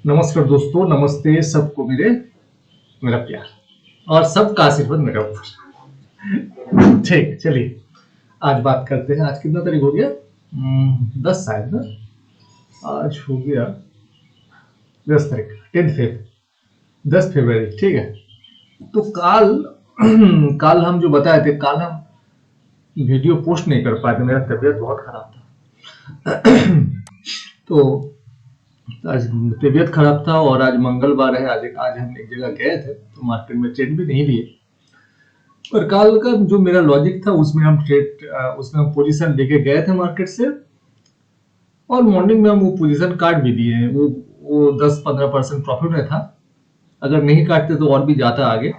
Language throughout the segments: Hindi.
नमस्कार दोस्तों, नमस्ते सबको मेरा प्यार और सबका आशीर्वाद मेरा ऊपर। ठीक, चलिए आज बात करते हैं। आज कितना तारीख हो गया? 10 शायद ना। आज हो गया 10 तारीख, 10 फरवरी। ठीक है। तो काल काल हम जो बताए थे, काल हम वीडियो पोस्ट नहीं कर पाए थे, मेरा तबीयत बहुत खराब था। तो आज तबीयत खराब था और आज मंगलवार है। आज हम एक जगह गए थे तो मार्केट में ट्रेड भी नहीं लिए। और कल का जो मेरा लॉजिक था उसमें हम पोजीशन लेके गए थे मार्केट से, और मॉर्निंग में हम वो पोजीशन काट भी दिए हैं। वो 10-15% प्रॉफिट में था। अगर नहीं काटते तो और भी जाता आगे।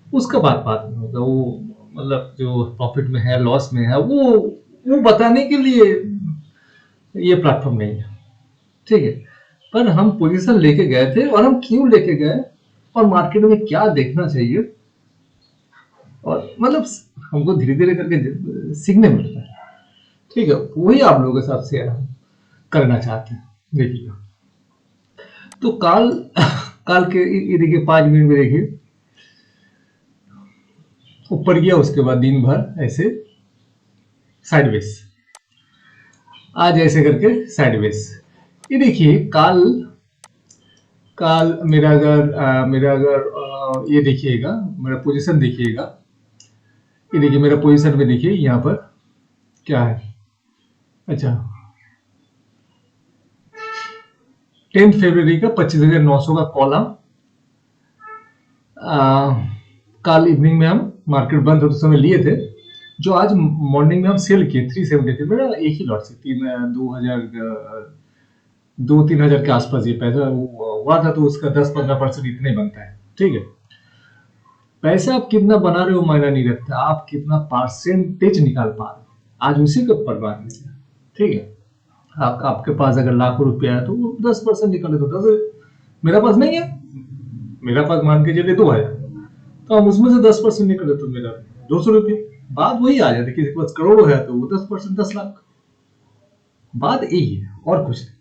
उसका बात नहीं होगा। वो मतलब जो प्रॉफिट में है, लॉस में है, वो बताने के लिए ये प्लेटफॉर्म नहीं है। ठीक है। पर हम पोजीशन लेके गए थे, और हम क्यों लेके गए और मार्केट में क्या देखना चाहिए, और मतलब हमको धीरे धीरे करके सीखने मिलता है। ठीक है, वही आप लोगों के साथ शेयर हम करना चाहते हैं। देखिए, तो काल काल के ये देखिए 5 मिनट में देखिए ऊपर गया, उसके बाद दिन भर ऐसे साइडवेज, आज ऐसे करके साइडवेज। ये देखिए काल काल मेरा अगर ये देखिएगा, मेरा पोजीशन देखिएगा। ये देखिए मेरा पोजीशन में देखिए यहाँ पर क्या है। अच्छा, 10 फरवरी का 25,900 का कॉल हम कल इवनिंग में हम मार्केट बंद होते समय लिए थे, जो आज मॉर्निंग में हम सेल किए 370 मेरा एक ही लॉट से 2-3 हजार के आसपास ये पैसा हुआ था। तो उसका 10-15% इतने बनता है। ठीक है। पैसा आप कितना बना रहे हो मायना नहीं रखता, आप कितना परसेंटेज निकाल पा रहे हो, आज उसी के ऊपर बात नहीं है। ठीक है। आपके पास अगर लाखों रुपया है तो वो 10% निकाले तो 10। मेरा पास नहीं है, मेरा पास मान के चलिए 2 हजार, तो हम उसमें से 10% निकाले तो मेरा 200 रुपये। बात वही आ जाती है। किसी के पास करोड़ों है तो वो 10%, 10 लाख। बात यही है और कुछ नहीं।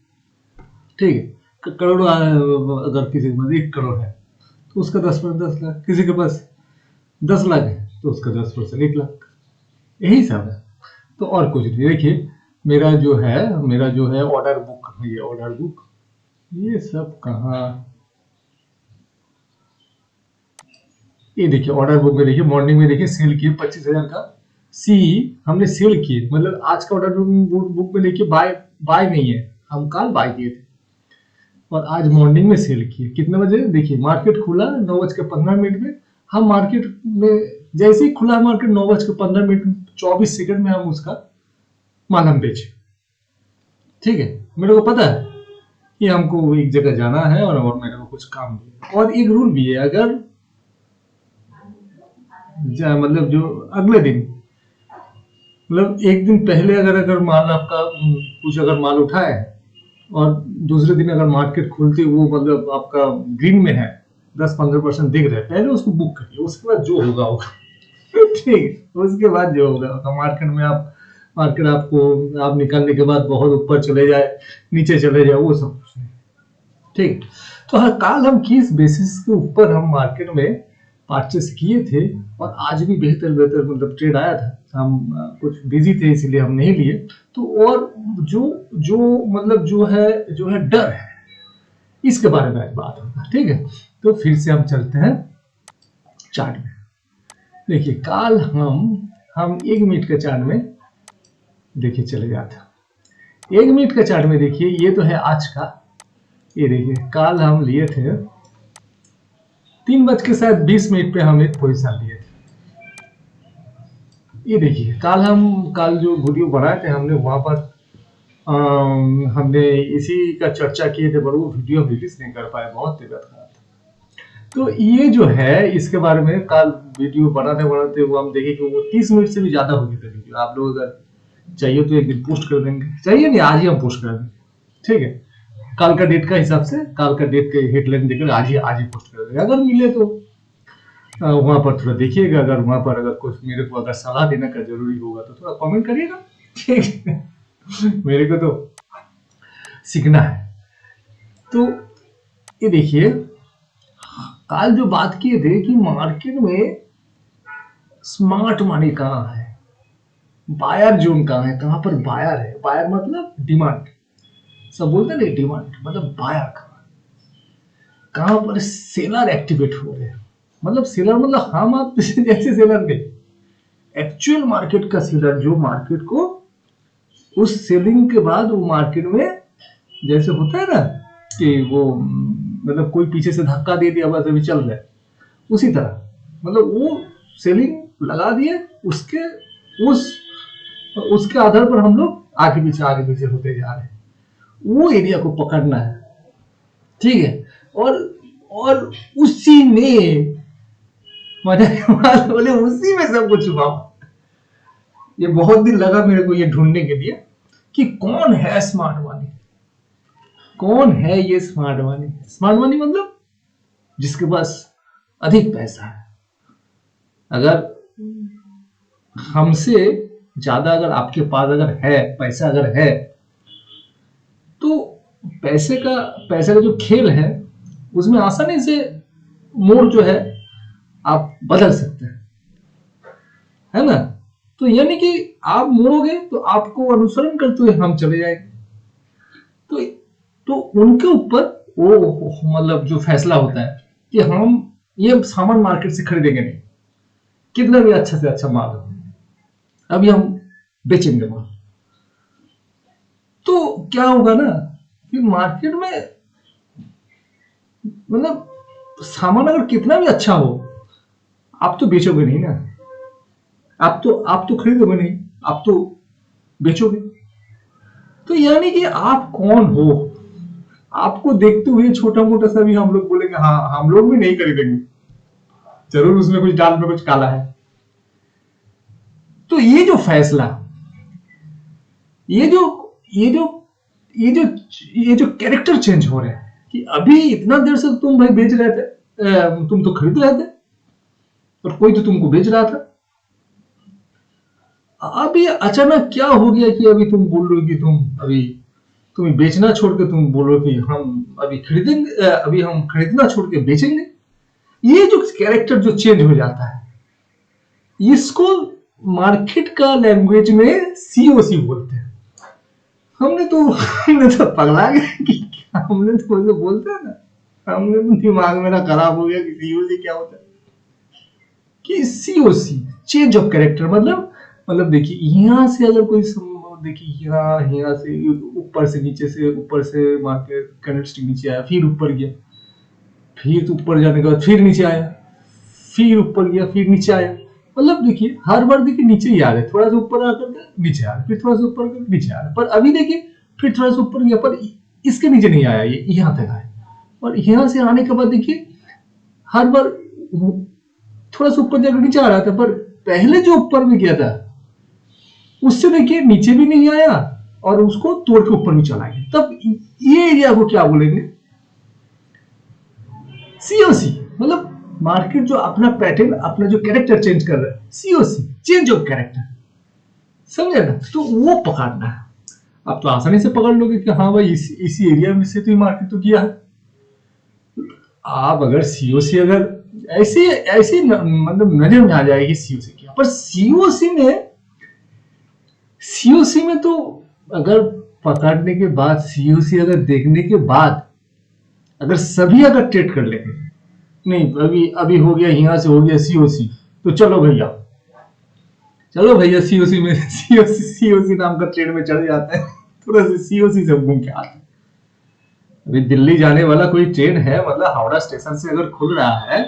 ठीक है। करोड़ों अगर किसी के पास 1 करोड़ है तो उसका 10% 10 लाख, किसी के पास 10 लाख है तो उसका 10% 1 लाख। यही सब है, तो और कुछ नहीं। देखिए मेरा जो है ऑर्डर बुक, ये ऑर्डर बुक, ये सब कहाँ, ये देखिए ऑर्डर बुक में देखिए मॉर्निंग में देखिए सेल किए 25,000 का सी हमने सेल किए। मतलब आज का ऑर्डर बुक में देखिए बाय बाय नहीं है, हम कल बाय किए थे और आज मॉर्निंग में सेल किए। कितने बजे? देखिए मार्केट खुला 9:15 में। हम मार्केट में जैसे ही खुला मार्केट 9:15 24 सेकंड में हम उसका माल हम बेचे। ठीक है। मेरे को पता है कि हमको एक जगह जाना है और मेरे को कुछ काम भी है। और एक रूल भी है, अगर मतलब जो अगले दिन, मतलब एक दिन पहले अगर अगर माल आपका कुछ अगर माल उठाए और दूसरे दिन अगर मार्केट खुलती वो मतलब आपका ग्रीन में है, 10-15% दिख रहा है, पहले उसको बुक करिए। उसके बाद जो होगा होगा। ठीक है। उसके बाद जो होगा होगा। मार्केट आपको आप निकलने के बाद बहुत ऊपर चले जाए, नीचे चले जाए, वो सब कुछ नहीं। ठीक। तो हर काल हम किस बेसिस के ऊपर हम मार्केट में परचेस किए थे, और आज भी बेहतर बेहतर मतलब ट्रेड आया था। हम कुछ बिजी थे इसलिए हम नहीं लिए। तो और जो जो मतलब जो है डर है, इसके बारे में आज बात होगा। ठीक है। तो फिर से हम चलते हैं चार्ट में। देखिए काल हम 1 मिनट के चार्ट में देखिए चले जाते। 1 मिनट का चार्ट में देखिए, ये तो है आज का। ये देखिए काल हम लिए थे 3:20 पे हम एक पोजीशन लिए थे। ये देखिए काल जो वीडियो बनाए थे हमने वहां पर हमने इसी का चर्चा किए थे, पर वो वीडियो रिलीज नहीं कर पाए, बहुत तबीयत खराब था। तो ये जो है इसके बारे में कल वीडियो बनाते बनाते वो हम देखे कि वो 30 मिनट से भी ज्यादा हो गई थी वीडियो। आप लोग अगर चाहिए तो एक दिन पोस्ट कर देंगे, चाहिए नहीं आज ही हम पोस्ट कर देंगे। ठीक है। कल का डेट का हिसाब से, कल का डेट के हेडलाइन देकर आज ही पोस्ट कर देंगे। अगर मिले तो वहां पर थोड़ा देखिएगा। अगर वहां पर अगर कुछ मेरे को अगर सलाह देने का जरूरी होगा तो थोड़ा कमेंट करिएगा। ठीक है। मेरे को तो सीखना है। तो ये देखिए, कल जो बात किए थे कि मार्केट में स्मार्ट मनी कहाँ है, बायर जोन कहाँ है, कहाँ पर बायर है। बायर मतलब डिमांड, सब बोलते हैं ना डिमांड मतलब बायर कहाँ पर सेलर एक्टिवेट हो रहे हैं। मतलब सेलर मतलब हम आप जैसे सेलर नहीं, एक्चुअल मार्केट का सेलर जो मार्केट को उस सेलिंग के बाद वो मार्केट में जैसे होता है ना कि वो मतलब कोई पीछे से धक्का दे दिया बस अभी चल रहा है, उसी तरह मतलब वो सेलिंग लगा दिए, उसके उस उसके आधार पर हम लोग आगे पीछे होते जा रहे हैं। वो एरिया को पकड़ना है, ठीक है। और उसी में मजा की बात बोले, उसी में सब कुछ छुपा। ये बहुत दिन लगा मेरे को ये ढूंढने के लिए कि कौन है स्मार्ट मनी, कौन है ये स्मार्ट मनी। स्मार्ट मनी मतलब जिसके पास अधिक पैसा है। अगर हमसे ज्यादा अगर आपके पास अगर है पैसा अगर है तो पैसे का जो खेल है उसमें आसानी से मोड़ जो है आप बदल सकते हैं, है ना। तो यानी कि आप मोड़ोगे तो आपको अनुसरण करते हुए हम चले जाएंगे। तो तो उनके ऊपर वो मतलब जो फैसला होता है कि हम ये सामान मार्केट से खरीदेंगे नहीं, कितना भी अच्छा से अच्छा माल हो, अभी हम बेचेंगे माल। तो क्या होगा ना कि मार्केट में मतलब सामान अगर कितना भी अच्छा हो, आप तो बेचोगे नहीं ना, आप तो खरीदोगे नहीं, आप तो बेचोगे। तो यानी कि आप कौन हो, आपको देखते हुए छोटा मोटा सा भी हम लोग बोलेंगे हाँ हम लोग भी नहीं खरीदेंगे, जरूर उसमें कुछ दाल में कुछ काला है। तो ये जो फैसला, ये जो ये जो ये जो ये जो कैरेक्टर चेंज हो रहे हैं कि अभी इतना देर से तुम भाई बेच रहे थे, तुम तो खरीद रहे थे और कोई तो तुमको बेच रहा था। अभी अचानक क्या हो गया कि अभी तुम बोल रहे हो कि तुम्हें बेचना छोड़ के तुम बोल रहे हो कि हम अभी खरीदेंगे, अभी हम खरीदना छोड़ के बेचेंगे। ये जो कैरेक्टर जो चेंज हो जाता है इसको मार्केट का लैंग्वेज में सीओसी बोलते हैं। हमने तो पगला गया कि हमने तो वैसे बोलते हैं ना, हमने तो दिमाग मेरा खराब हो गया कि सीओसी क्या होता है। कि सीओसी चेंज ऑफ कैरेक्टर मतलब देखिए यहाँ से अगर कोई देखिए यहाँ से ऊपर से मार्केट कैंडलस्टिक नीचे आया, फिर ऊपर गया, फिर ऊपर जाने के बाद फिर नीचे आया, फिर ऊपर गया, फिर नीचे आया। मतलब देखिए हर बार देखिए नीचे ही आ रहे, थोड़ा सा ऊपर आकर नीचे आ रहे, फिर थोड़ा सा ऊपर नीचे आ रहे। पर अभी देखिए फिर थोड़ा सा ऊपर गया पर इसके नीचे नहीं आया, ये यहाँ तक आया। और यहाँ से आने के बाद देखिए हर बार थोड़ा सा ऊपर जाकर नीचे आ रहा था, पर पहले जो ऊपर में गया था उससे देखिए नीचे भी नहीं आया और उसको तोड़ के ऊपर भी चला गया। तब ये एरिया को क्या बोलेंगे, सीओसी। मतलब मार्केट जो अपना पैटर्न अपना जो कैरेक्टर चेंज कर रहा है, सीओसी चेंज ऑफ कैरेक्टर, समझे ना। तो वो पकड़ना है। आप तो आसानी से पकड़ लोगे कि हाँ भाई इसी एरिया में से तो मार्केट तो किया है। आप अगर सीओसी अगर ऐसे ऐसे मतलब नजर में आ जाएगी सीओसी किया, पर सीओसी में तो अगर पकड़ने के बाद सीओसी अगर देखने के बाद अगर सभी अगर ट्रेड कर लेंगे, नहीं अभी हो गया यहाँ से हो गया सीओसी, तो चलो भैया सीओसी में सीओसी नाम का ट्रेड में चढ़ जाते हैं, थोड़ा सा सीओसी से घूम के आते हैं। अभी दिल्ली जाने वाला कोई ट्रेन है, मतलब हावड़ा स्टेशन से अगर खुल रहा है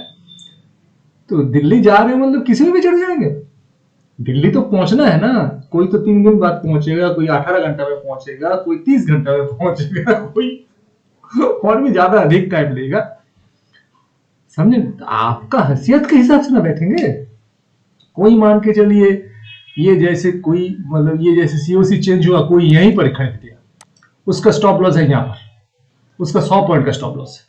तो दिल्ली जा रहे हैं मतलब किसी में भी चढ़ जाएंगे। दिल्ली तो पहुंचना है ना, कोई तो 3 दिन बाद पहुंचेगा, कोई 18 घंटा में पहुंचेगा, कोई 30 घंटा में पहुंचेगा, कोई और भी ज्यादा अधिक टाइम लेगा, समझे। आपका हैसियत के हिसाब से ना बैठेंगे। कोई मान के चलिए ये जैसे सीओसी चेंज हुआ, कोई यहीं पर खरीद दिया, उसका स्टॉप लॉस है यहाँ पर, उसका 100 पॉइंट का स्टॉप लॉस है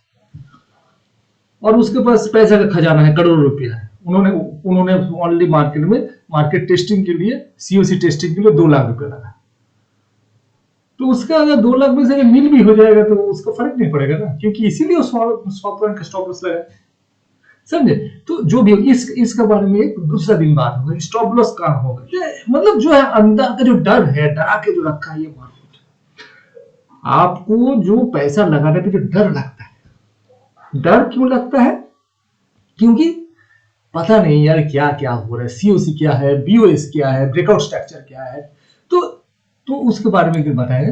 और उसके पास पैसा का खजाना है, करोड़ों रुपया है। उन्होंने ओनली मार्केट टेस्टिंग के लिए, सीओसी टेस्टिंग के लिए 2 लाख रुपया लगा। तो उसका अगर 2 लाख में से अगर मिल भी हो जाएगा तो उसका फर्क नहीं पड़ेगा ना, क्योंकि इसीलिए वो 100 पॉइंट का स्टॉप लॉस लगा, समझे। तो जो भी इसका बारे में एक दूसरा दिन बात होगा, स्टॉप लॉस कहाँ होगा, मतलब जो है अंदर का जो डर है, डरा के जो रखा है ये मार्केट, आपको जो पैसा लगाने पे जो डर लगता है, डर क्यों लगता है, क्योंकि पता नहीं यार क्या क्या हो रहा है, सीओसी क्या है, बीओएस क्या है, ब्रेकआउट स्ट्रक्चर क्या है, तो उसके बारे में अगर बताया।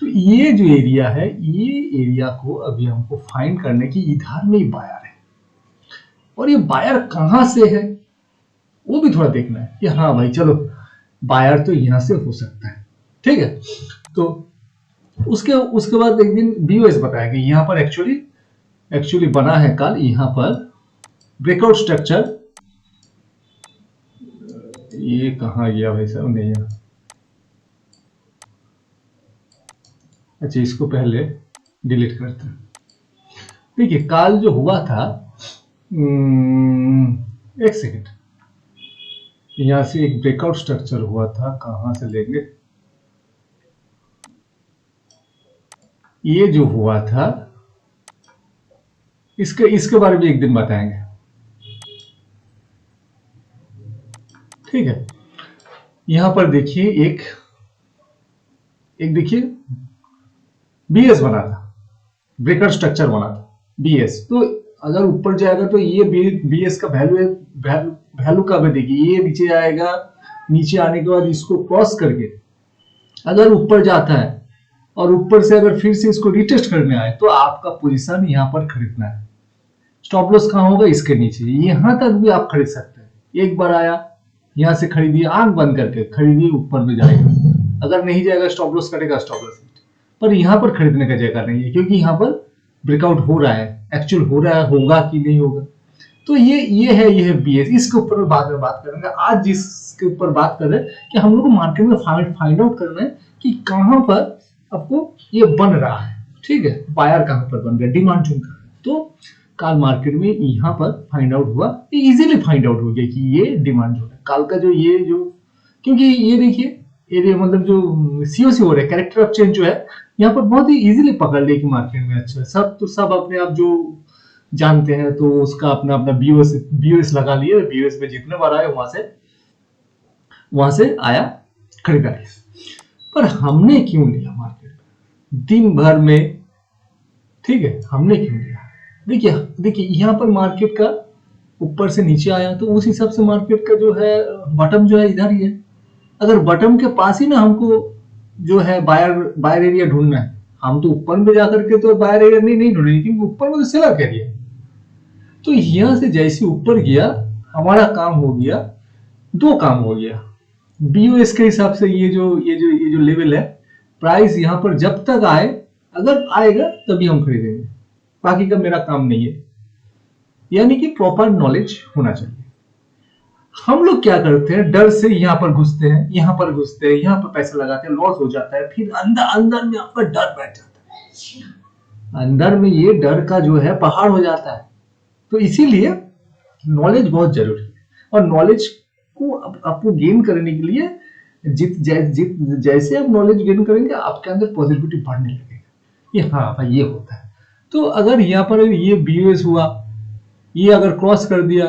तो ये जो एरिया है, ये एरिया को अभी हमको फाइंड करने की, इधर में ही बायर है, और ये बायर कहां से है वो भी थोड़ा देखना है कि हाँ भाई चलो बायर तो यहां से हो सकता है, ठीक है। तो उसके बाद एक दिन बीओएस बताया कि यहाँ पर एक्चुअली बना है कल यहाँ पर ब्रेकआउट स्ट्रक्चर। ये कहाँ गया भाई साहब, नहीं है, अच्छा इसको पहले डिलीट करते हैं। देखिए कल जो हुआ था, एक सेकेंड, यहां से एक ब्रेकआउट स्ट्रक्चर हुआ था, कहां से लेंगे, ये जो हुआ था इसके बारे में एक दिन बताएंगे, ठीक है। यहां पर देखिए एक देखिए बीएस बना था, ब्रेकआउट स्ट्रक्चर बना था बीएस। तो अगर ऊपर जाएगा तो ये बीएस का वैल्यू कब है, देखिए ये नीचे आएगा, नीचे आने के बाद इसको क्रॉस करके अगर ऊपर जाता है और ऊपर से अगर फिर से इसको रिटेस्ट करने आए तो आपका पोजीशन यहां पर खरीदना है। स्टॉप लॉस कहां होगा, इसके नीचे, यहां तक भी आप खरीद सकते हैं। एक बार आया यहां से खरीदिए, आंख बंद करके खरीदिए, ऊपर में जाएगा, अगर नहीं जाएगा स्टॉप लॉस करेगा, स्टॉप लॉस, पर यहां पर खरीदने का जगह नहीं है, क्योंकि यहां पर ब्रेकआउट हो रहा है, एक्चुअल हो रहा है, होगा कि नहीं होगा। तो ये है बीएस, इसके ऊपर बाद में बात करेंगे। आज जिसके ऊपर बात कर रहे हैं कि हम लोग को मार्केट में फाइंड आउट करना है कि कहां पर आपको ये बन रहा है, ठीक है, बायर कहां पर बन रहा है, डिमांड जोन का। तो कल मार्केट में यहाँ पर फाइंड आउट हुआ, इजीली फाइंड आउट हो गया कि ये डिमांड जोन है। कल का जो क्योंकि ये देखिए एरिया, मतलब जो सीओसी हो रहा है, कैरेक्टर ऑफ चेंज जो है, यहाँ पर बहुत ही इजीली पकड़ लेगी मार्केट में। अच्छा सब अपने आप जो जानते हैं, तो उसका अपना बीओएस लगा लिए, बीओएस में जितने बार आए वहां से आया खरीदारी। पर हमने क्यों लिया मार्केट में दिन भर में, ठीक है, हमने क्यों लिया, देखिए यहाँ पर मार्केट का ऊपर से नीचे आया, तो उस हिसाब से मार्केट का जो है बॉटम जो है इधर ही है। अगर बॉटम के पास ही ना हमको जो है बायर एरिया ढूंढना है, हम तो ऊपर में जाकर के तो बायर एरिया नहीं ढूंढेंगे, क्योंकि ऊपर में तो सेलर एरिया। तो यहां से जैसे ऊपर गया, हमारा काम हो गया, 2 काम हो गया। बीओएस के हिसाब से ये जो लेवल है, प्राइस यहां पर जब तक आए, अगर आएगा तभी हम खरीदेंगे, बाकी का मेरा काम नहीं है। यानी कि प्रॉपर नॉलेज होना चाहिए। हम लोग क्या करते हैं, डर से यहाँ पर घुसते हैं, यहाँ पर पैसा लगाते हैं, लॉस हो जाता है, फिर अंदर में आपका डर बैठ जाता है, अंदर में ये डर का जो है पहाड़ हो जाता है। तो इसीलिए नॉलेज बहुत जरूरी है, और नॉलेज को आपको गेन करने के लिए जैसे आप नॉलेज गेन करेंगे, आपके अंदर पॉजिटिविटी बढ़ने लगेगा, ये हाँ भाई ये होता है। तो अगर यहाँ पर ये बीओएस हुआ, ये अगर क्रॉस कर दिया,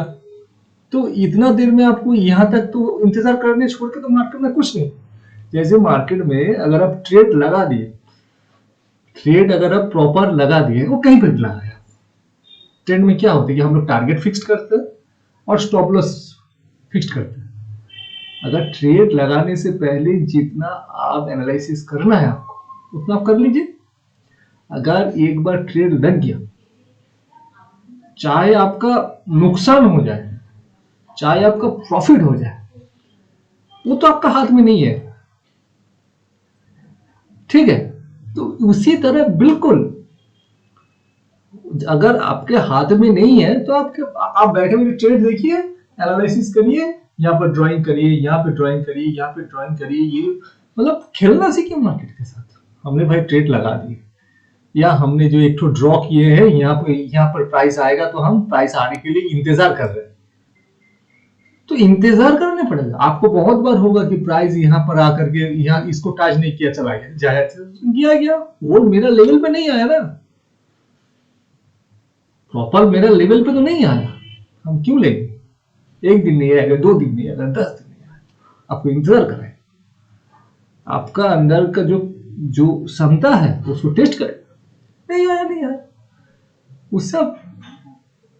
तो इतना देर में आपको यहां तक तो इंतजार करने छोड़ के तो मार्केट में कुछ नहीं। जैसे मार्केट में अगर आप ट्रेड लगा दिए, अगर आप प्रॉपर लगा दिए, वो कहीं पर भी लगाया, ट्रेड में क्या होता है कि हम लोग टारगेट फिक्स करते हैं और स्टॉप लॉस फिक्स करते हैं। अगर ट्रेड लगाने से पहले जितना आप एनालिसिस करना है आपको, उतना आप कर लीजिए। अगर एक बार ट्रेड लग गया, चाहे आपका नुकसान हो जाए, चाहे आपका प्रॉफिट हो जाए, वो तो आपका हाथ में नहीं है, ठीक है। तो उसी तरह बिल्कुल, अगर आपके हाथ में नहीं है तो आप बैठे हुए ट्रेड देखिए, एनालिसिस करिए, यहाँ पर ड्राइंग करिए, यहाँ पे ड्राइंग करिए, यहाँ पे ड्राइंग करिए, ये मतलब खेलना सीखिए मार्केट के साथ। हमने भाई ट्रेड लगा दिए, या हमने जो एक तो ड्रॉ किए हैं, यहाँ पर प्राइस आएगा, तो हम प्राइस आने के लिए इंतजार कर रहे हैं, तो इंतजार करने पड़ेगा। आपको बहुत बार होगा कि प्राइस यहाँ पर आकर के यहाँ इसको टच नहीं किया, चला गया गया वो मेरा लेवल पे नहीं आया ना, प्रॉपर मेरा लेवल पे तो नहीं आया, हम क्यों लेंगे? एक दिन नहीं आएगा, 2 दिन नहीं आएगा, 10 दिन नहीं आएगा, आपको इंतजार करें, आपका अंदर का जो जो क्षमता है उसको टेस्ट करें। नहीं आया, नहीं आया,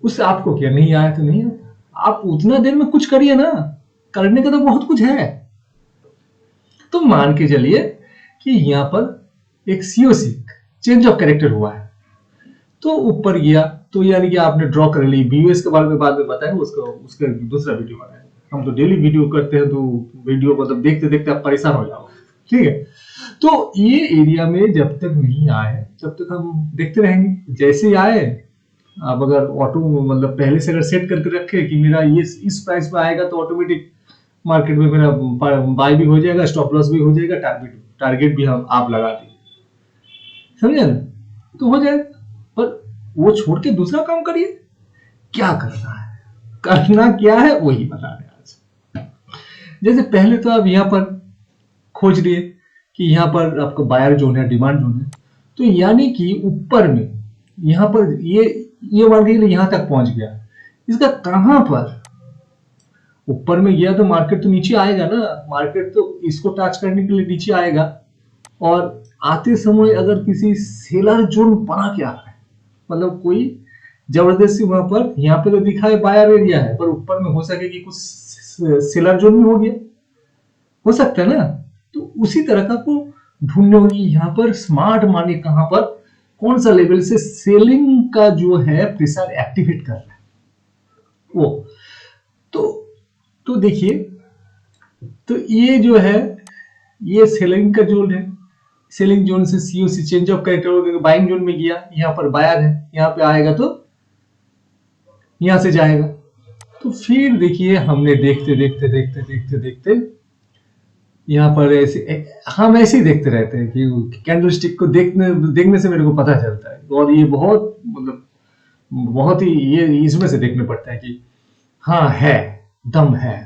उससे आपको क्या, नहीं आया तो नहीं आया, आप उतना देर में कुछ करिए ना, करने का तो बहुत कुछ है। तो मान के चलिए कि यहाँ पर एक सीओसी चेंज ऑफ कैरेक्टर हुआ है, तो ऊपर गया, तो यानी कि आपने ड्रॉ कर ली। बीयूएस के बारे में बाद में बताएंगे, उसका दूसरा वीडियो बनाएंगे। हम तो डेली वीडियो करते हैं, तो वीडियो मतलब देखते देखते आप परेशान हो जाओगे, ठीक है। तो ये एरिया में जब तक नहीं आए तब तक हम देखते रहेंगे। जैसे ही आए, आप अगर ऑटो मतलब पहले से अगर सेट करके रखे कि मेरा ये इस प्राइस पे आएगा, तो ऑटोमेटिक मार्केट में मेरा बाय भी हो जाएगा, स्टॉप लॉस भी हो जाएगा, टारगेट भी हम आप लगा दें, समझे ना, तो हो जाएगा। पर वो छोड़ के दूसरा काम करिए। क्या करना है, करना क्या है वही बता रहे आज। जैसे पहले तो आप यहाँ पर खोज लिए कि यहाँ पर आपका बायर जोन है, डिमांड जोन है, तो यानी कि ऊपर में यहाँ पर ये मान के यहाँ तक पहुंच गया, इसका कहां पर ऊपर में गया, तो मार्केट तो नीचे आएगा ना, मार्केट तो इसको टच करने के लिए नीचे आएगा, और आते समय अगर किसी सेलर जोन बना के आ रहा है, मतलब कोई जबरदस्ती वहां पर, यहाँ पे तो दिखा है बायर एरिया है, पर ऊपर में हो सके कि कुछ सेलर जोन भी हो गया, हो सकता है ना। तो उसी तरह का आपको ढूंढने होगी यहाँ पर स्मार्ट मनी कहां पर, कौन सा लेवल से सेलिंग का जो है प्रेशर एक्टिवेट कर रहा है वो। तो देखिए, तो ये जो है ये सेलिंग का जोन है, सेलिंग जोन से सीओसी चेंज ऑफ कैरेक्टर हो गया, बाइंग जोन में गया, यहाँ पर बायर है, यहाँ पे आएगा तो यहाँ से जाएगा। तो फिर देखिए हमने देखते देखते देखते देखते देखते यहाँ पर ऐसे हम ऐसे ही देखते रहते हैं कि कैंडलस्टिक को देखने से मेरे को पता चलता है, और ये बहुत मतलब बहुत ही ये इसमें से देखने पड़ता है कि हाँ है, दम है,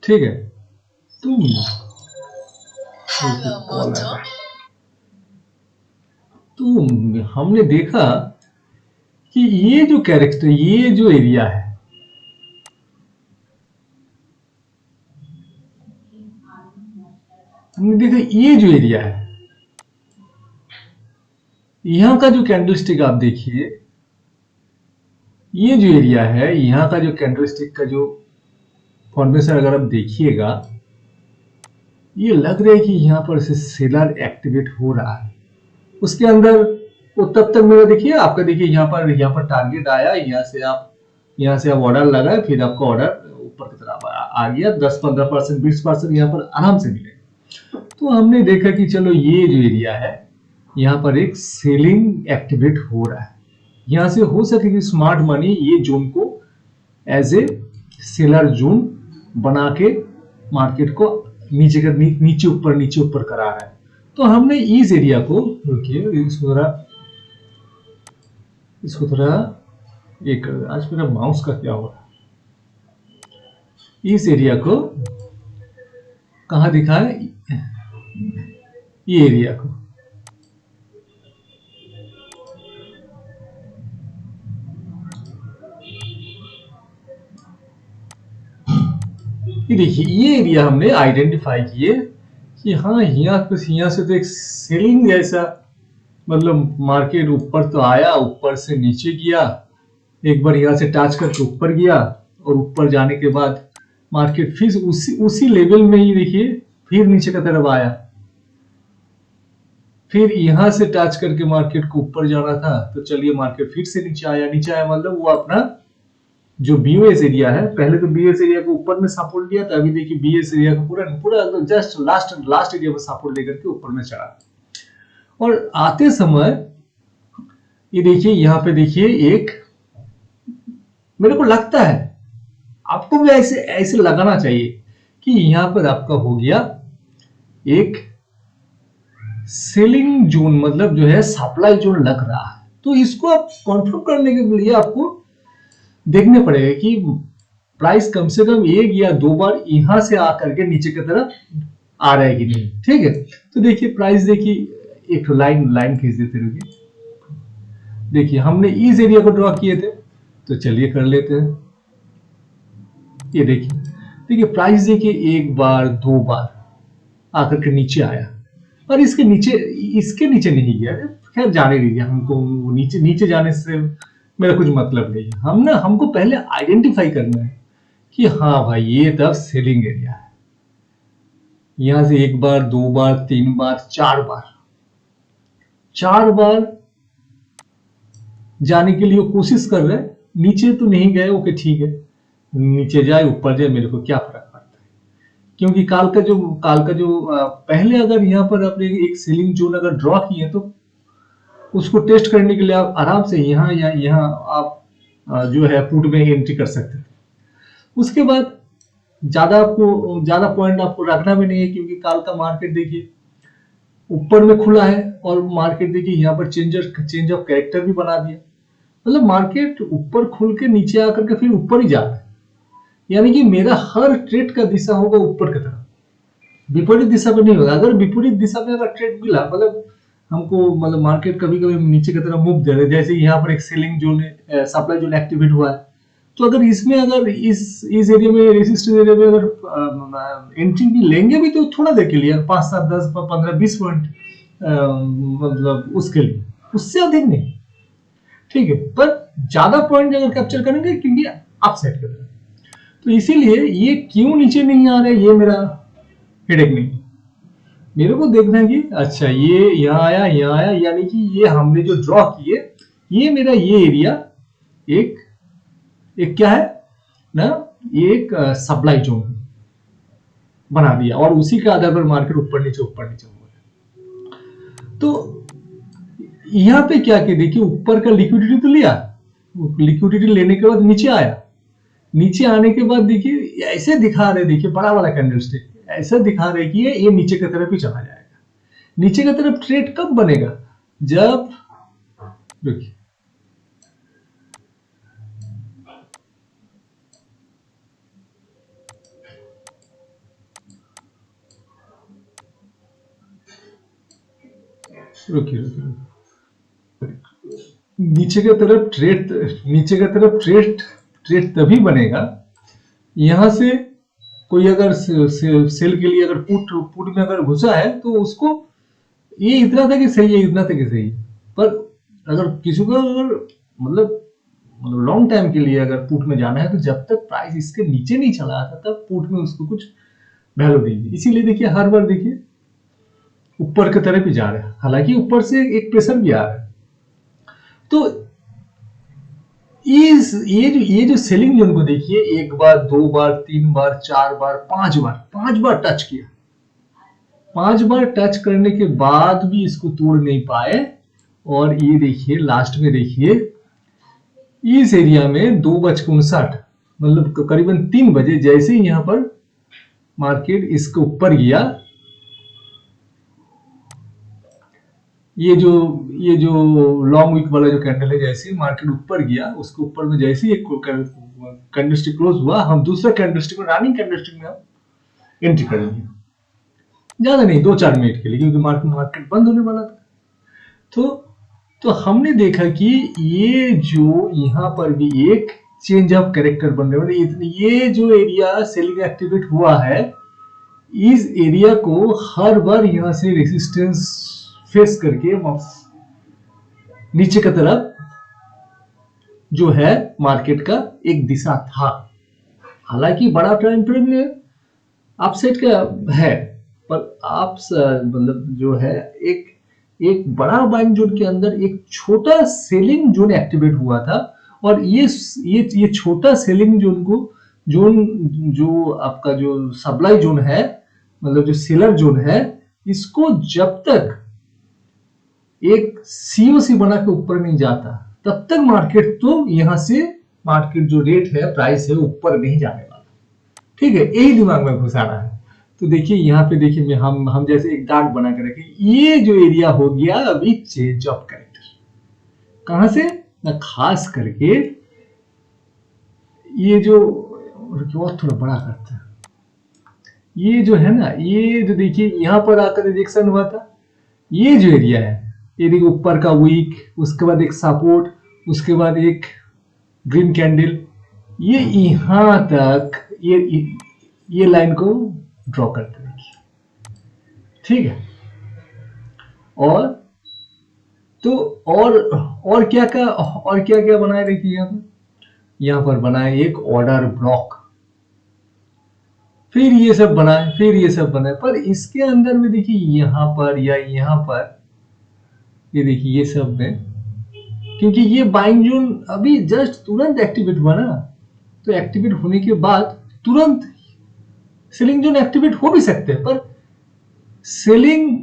ठीक है। तो हमने देखा कि ये जो कैरेक्टर, ये जो एरिया है, हमने देखा ये जो एरिया है, यहां का जो कैंडलस्टिक आप देखिए, ये जो एरिया है, यहां का जो कैंडलस्टिक का जो फॉर्मेशन अगर आप देखिएगा, ये लग रहा है कि यहां पर से सेलर एक्टिवेट हो रहा है। उसके अंदर वो तब तक मेरा देखिए, आपका देखिए यहाँ पर टारगेट आया, यहाँ से आप ऑर्डर लगाए, फिर आपका ऑर्डर ऊपर की तरफ आ गया, 10-15% 20% यहाँ पर आराम से मिलेगा। तो हमने देखा कि चलो ये जो एरिया है, यहाँ पर एक सेलिंग एक्टिवेट हो रहा है, यहाँ से हो सके कि स्मार्ट मनी ये जोन को एज ए सेलर जोन बना के मार्केट को नीचे ऊपर करा रहा है। तो हमने इस एरिया को, रुकिए इसको थोड़ा एक, आज मेरा माउस का क्या हो रहा है, इस एरिया को कहां दिखा है, ये एरिया को, ये देखिए ये एरिया हमने आइडेंटिफाई किए कि हाँ यहाँ से तो एक सेलिंग जैसा, मतलब मार्केट ऊपर तो आया, ऊपर से नीचे गया, एक बार यहाँ से टच करके ऊपर गया, और ऊपर जाने के बाद मार्केट फिर उसी लेवल में ही देखिए फिर नीचे की तरफ आया, फिर यहां से टच करके मार्केट को ऊपर जाना था, तो चलिए मार्केट फिर से नीचे आया मतलब वो अपना जो बीओएस एरिया है, पहले तो बीएस एरिया को ऊपर में सपोर्ट दिया था, अभी देखिए बीएस एरिया को पूरा जस्ट लास्ट एरिया में सपोर्ट लेकर के ऊपर में चढ़ा। और आते समय ये देखिए यहाँ पे देखिए एक, मेरे को लगता है आपको भी ऐसे लगाना चाहिए कि यहाँ पर आपका हो गया एक सेलिंग जोन, मतलब जो है सप्लाई जोन लग रहा है। तो इसको आप कंफर्म करने के लिए आपको देखने पड़ेगा कि प्राइस कम से कम एक या दो बार यहां से आकर के नीचे की तरफ आ रहा है कि नहीं। ठीक है, तो देखिए प्राइस, देखिए एक लाइन लाइन खींच देते रहिए। देखिए हमने इस एरिया को ड्रॉ किए थे, तो चलिए कर लेते हैं। ये देखिए, देखिए प्राइस देखिए एक बार दो बार आकर के नीचे आया, और इसके नीचे नहीं गया। खैर जाने दीजिए, हमको नीचे नीचे जाने से मेरा कुछ मतलब नहीं है। हमको पहले आइडेंटिफाई करना है कि हाँ भाई ये तब सेलिंग एरिया है। यहां से एक बार दो बार तीन बार चार बार जाने के लिए कोशिश कर रहे हैं। नीचे तो नहीं गए, ओके ठीक है, नीचे जाए ऊपर जाए मेरे को क्या फर्क पड़ता है, क्योंकि काल का जो पहले अगर यहाँ पर आपने एक सेलिंग जोन अगर ड्रॉ किए तो उसको टेस्ट करने के लिए आप आराम से यहाँ या यहाँ आप जो है पुट में एंट्री कर सकते थे। उसके बाद ज्यादा पॉइंट आपको रखना भी नहीं है, क्योंकि काल का मार्केट देखिए ऊपर में खुला है, और मार्केट देखिए यहाँ पर चेंज ऑफ कैरेक्टर भी बना दिया। मतलब मार्केट ऊपर खुल के नीचे आकर के फिर ऊपर ही जा रहा है, यानी कि मेरा हर ट्रेड का दिशा होगा ऊपर की तरफ, विपरीत दिशा में नहीं होगा। अगर विपरीत दिशा में अगर ट्रेड मिला, मतलब मार्केट कभी कभी नीचे की तरफ मूव दे रहे, जैसे यहाँ पर एक selling zone supply zone activate हुआ है, तो अगर इसमें अगर इस एरिया में रेजिस्टेंस एरिया में अगर एंट्री भी लेंगे भी तो थोड़ा देर के लिए 5 7 10 15 20 पॉइंट, मतलब उसके लिए, उससे अधिक नहीं। ठीक है, पर ज्यादा पॉइंट अगर कैप्चर करेंगे क्योंकि अपसाइड कर रहे हैं, तो इसीलिए ये क्यों नीचे नहीं आ रहे ये मेरा हेडेक नहीं। मेरे को देखना है कि अच्छा ये यहाँ आया यानी कि ये हमने जो ड्रॉ किए, ये मेरा ये एरिया एक क्या है ना, एक सप्लाई जोन बना दिया, और उसी के आधार पर मार्केट ऊपर नीचे हुआ है। तो यहाँ पे क्या किया, देखिए ऊपर का लिक्विडिटी तो लिया, लिक्विडिटी लेने के बाद नीचे आया, नीचे आने के बाद देखिए ऐसे दिखा रहे, देखिए बड़ा वाला कैंडलस्टिक ऐसा दिखा रहे कि ये नीचे की तरफ ही चला जाएगा। नीचे की तरफ ट्रेड कब बनेगा, जब देखिए रुकिए नीचे की तरफ ट्रेड तभी बनेगा, यहां से कोई अगर सेल के लिए अगर पुट में अगर घुसा है तो उसको ये इतना था कि सही है, इतना था कि सही है। पर अगर किसी को अगर मतलब लॉन्ग टाइम के लिए अगर पुट में जाना है, तो जब तक प्राइस इसके नीचे नहीं चला आता तब पुट में उसको कुछ वैल्यू देंगे। इसीलिए देखिए हर बार देखिए ऊपर की तरफ ही जा रहा है, हालांकि ऊपर से एक प्रेशर भी आ रहा है। तो ये जो सेलिंग जोन को देखिए, एक बार दो बार तीन बार चार बार पांच बार टच किया, 5 बार टच करने के बाद भी इसको तोड़ नहीं पाए, और ये देखिए लास्ट में देखिए इस एरिया में 2:59 मतलब करीबन 3 बजे जैसे ही यहां पर मार्केट इसके ऊपर गया, ये जो लॉन्ग वीक वाला जो कैंडल है, जैसे ही मार्केट ऊपर गया उसके ऊपर में जैसे ही एक कैंडलस्टिक क्लोज हुआ, हम दूसरा कैंडलस्टिक में रनिंग कैंडलस्टिक में हम एंट्री कर लेंगे, ज्यादा नहीं 2-4 मिनट के लिए, क्योंकि मार्केट बंद होने वाला था। तो हमने देखा कि ये जो यहाँ पर भी एक चेंज ऑफ कैरेक्टर बन रहा है, ये जो एरिया सेलिंग एक्टिवेट हुआ है, इस एरिया को हर बार यहां से रेजिस्टेंस फेस करके नीचे की तरफ जो है मार्केट का एक दिशा था। हालांकि बड़ा टाइम फ्रेम में अपसाइड का है, पर आप मतलब जो है एक बड़ा बाइंग जोन के अंदर एक छोटा सेलिंग जोन एक्टिवेट हुआ था, और ये छोटा सेलिंग जोन को जो आपका जो सप्लाई जोन है, मतलब जो सेलर जोन है, इसको जब तक एक सीओसी बना के ऊपर नहीं जाता तब तक मार्केट तो यहां से मार्केट जो रेट है प्राइस है ऊपर नहीं जाने वाला। ठीक है, यही दिमाग में घुसाना है। तो देखिए यहाँ पे देखिए हम जैसे एक डार्ट बना के रखे, ये जो एरिया हो गया अभी चेंज ऑफ कैरेक्टर, कहां से ना, खास करके ये जो रुकिए और थोड़ा बड़ा करते हैं। ये जो है ना, ये जो देखिए यहाँ पर आकर रिजेक्शन हुआ था, ये जो एरिया है, ये देखिए ऊपर का वीक, उसके बाद एक सपोर्ट, उसके बाद एक ग्रीन कैंडल, ये यहाँ तक ये लाइन को ड्रॉ करते देखिए, ठीक है। और तो और क्या क्या बनाए देखिए, यहाँ पर बनाए एक ऑर्डर ब्लॉक, फिर ये सब बनाए, फिर ये सब बनाए, पर इसके अंदर में देखिए यहाँ पर या यहाँ पर ये देखिए ये सब में, क्योंकि ये बाइंग जोन अभी जस्ट तुरंत एक्टिवेट हुआ ना, तो एक्टिवेट होने के बाद तुरंत सेलिंग जोन एक्टिवेट हो भी सकते हैं, पर सेलिंग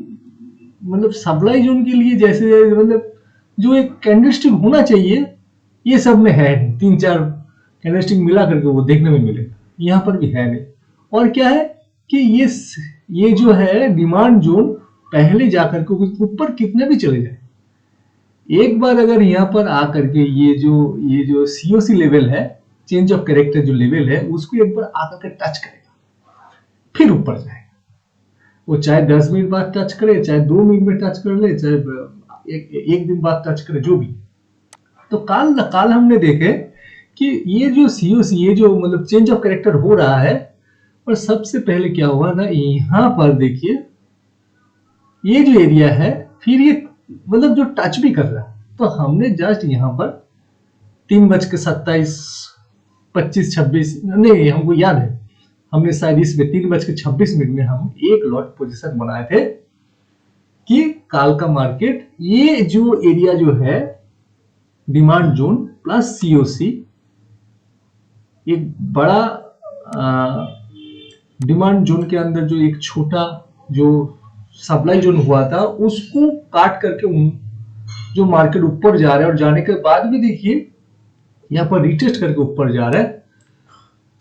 मतलब सप्लाई जोन के लिए जैसे मतलब जो एक कैंडलस्टिक होना चाहिए, ये सब में है नहीं। 3-4 कैंडलस्टिक मिला करके वो देखने में मिलेगा, यहाँ पर भी है नहीं। और क्या है कि ये जो है डिमांड जोन पहले जाकर के ऊपर कितने भी चले जाए, एक बार अगर यहाँ पर आकर के ये जो सीओसी लेवल है, चेंज ऑफ कैरेक्टर जो लेवल है, उसको एक बार आकर के टच करेगा, फिर ऊपर जाएगा। वो चाहे 10 मिनट बाद टच करे, चाहे 2 मिनट में टच कर ले, चाहे एक दिन बाद टच करे, जो भी। तो काल हमने देखे कि ये जो सीओसी, ये जो मतलब चेंज ऑफ कैरेक्टर हो रहा है, और सबसे पहले क्या हुआ ना, यहाँ पर देखिए ये जो एरिया है, फिर ये मतलब जो टच भी कर रहा है, तो हमने जस्ट यहाँ पर 3:27, 25, 26 नहीं, हमको याद है, हमने शायद इसमें 3:26 में हम एक लॉट पोजीशन बनाए थे कि काल का मार्केट ये जो एरिया जो है डिमांड जोन प्लस सीओसी, एक बड़ा डिमांड जोन के अंदर जो एक छोटा जो सप्लाई जोन हुआ था, उसको काट करके जो मार्केट ऊपर जा रहा है, और जाने के बाद भी देखिए यहाँ पर रिटेस्ट करके ऊपर जा रहा है,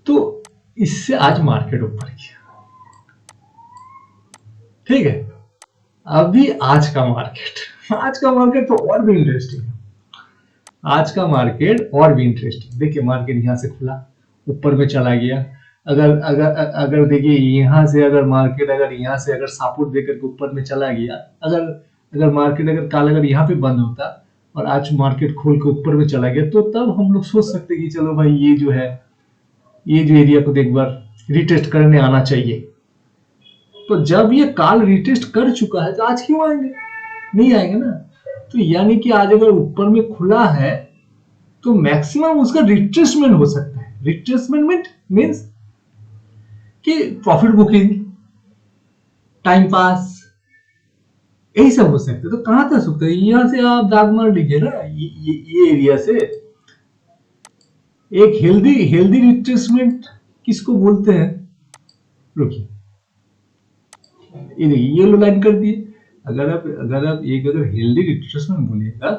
तो इससे आज मार्केट ऊपर गया, ठीक है। अभी आज का मार्केट तो और भी इंटरेस्टिंग है। आज का मार्केट और भी इंटरेस्टिंग, देखिए मार्केट यहाँ से खुला, ऊपर में चला गया। अगर देखिए यहाँ से अगर मार्केट अगर यहाँ से अगर सपोर्ट देकर के ऊपर में चला गया, अगर मार्केट अगर काल अगर यहाँ पे बंद होता और आज मार्केट खोल के ऊपर में चला गया, तो तब हम लोग सोच सकते कि चलो भाई ये जो है, ये जो एरिया को एक बार रिटेस्ट करने आना चाहिए। तो जब ये काल रिटेस्ट कर चुका है, तो आज क्यों आएंगे? नहीं आएंगे ना। तो यानी कि आज अगर ऊपर में खुला है, तो मैक्सिमम उसका रिट्रेसमेंट हो सकता है। रिट्रेसमेंट मीन्स कि प्रॉफिट बुकिंग, टाइम पास, यही सब हो सकता है। तो कहां तक सकता है? यहां से आप दाग मार लीजिए ना, ये एरिया से एक हेल्दी रिट्रेसमेंट किसको बोलते हैं? रुकिए, ये देखिए येलो लाइन कर दिए। अगर आप अगर हेल्दी रिट्रेसमेंट बोलिएगा,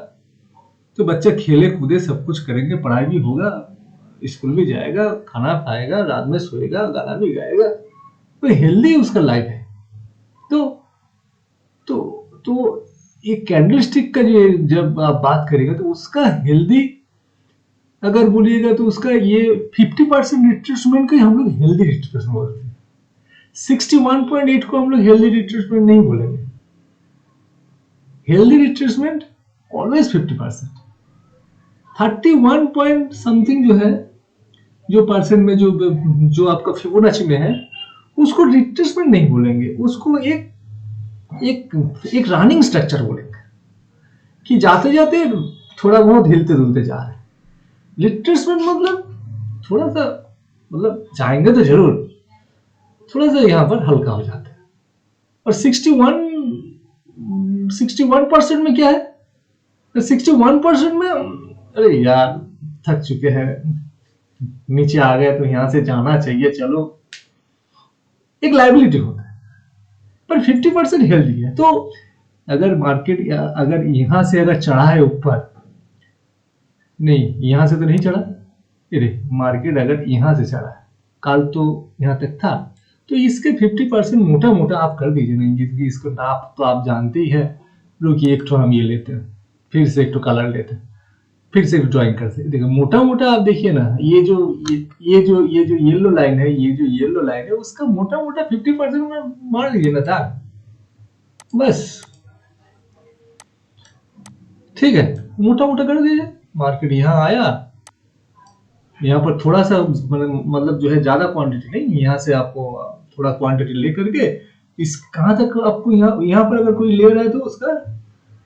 तो बच्चा खेले कूदे सब कुछ करेंगे, पढ़ाई भी होगा, स्कूल भी जाएगा, खाना खाएगा, रात में सोएगा, गाना भी गाएगा, तो हेल्दी उसका लाइफ है। तो ये कैंडलस्टिक का जो जब आप बात करेंगे, तो उसका हेल्दी अगर बोलिएगा, तो उसका ये 50% रिट्रेसमेंट को हम लोग हेल्दी रिट्रेसमेंट बोलते हैं। 61.8 को हम लोग हेल्दी रिट्रेसमेंट नहीं बोलेंगे। Healthy retracement always 50%। 31 point something जो है, जो परसेंट में जो आपका फिबोनाची में है, उसको रिट्रेसमेंट नहीं बोलेंगे, उसको एक रनिंग स्ट्रक्चर बोलेंगे कि जाते जाते थोड़ा बहुत हिलते डुलते जा रहे हैं। रिट्रेसमेंट मतलब थोड़ा सा, मतलब जाएंगे तो जरूर, थोड़ा सा यहाँ पर हल्का हो जाता है। और 61% में क्या है? 61% में अरे यार थक चुके हैं, नीचे आ गए तो यहां से जाना चाहिए, चलो, एक लायबिलिटी होता है। पर 50% हेल्दी है। तो अगर मार्केट अगर यहां से अगर चढ़ा है ऊपर, नहीं यहां से तो नहीं चढ़ा, मार्केट अगर यहां से चढ़ा है, कल तो यहां तक था, तो इसके 50% मोटा मोटा आप कर दीजिए नहीं, क्योंकि इसको नाप तो आप जानते ही है। रुकिए एक ठो हम ये लेते हैं, फिर से एक ठो कलर लेते हैं। फिर से ड्राइंग कर सकते, देखो मोटा मोटा आप देखिए ना, ये जो येलो लाइन है, ये जो येलो लाइन है उसका मोटा मोटा 50% में मान लीजिए ना था, बस ठीक है, मोटा मोटा कर दीजिए। मार्केट यहाँ आया, यहाँ पर थोड़ा सा मतलब जो है ज्यादा क्वांटिटी नहीं, यहाँ से आपको थोड़ा क्वांटिटी लेकर के इस कहाँ तक आपको यहाँ पर अगर कोई ले रहा है तो उसका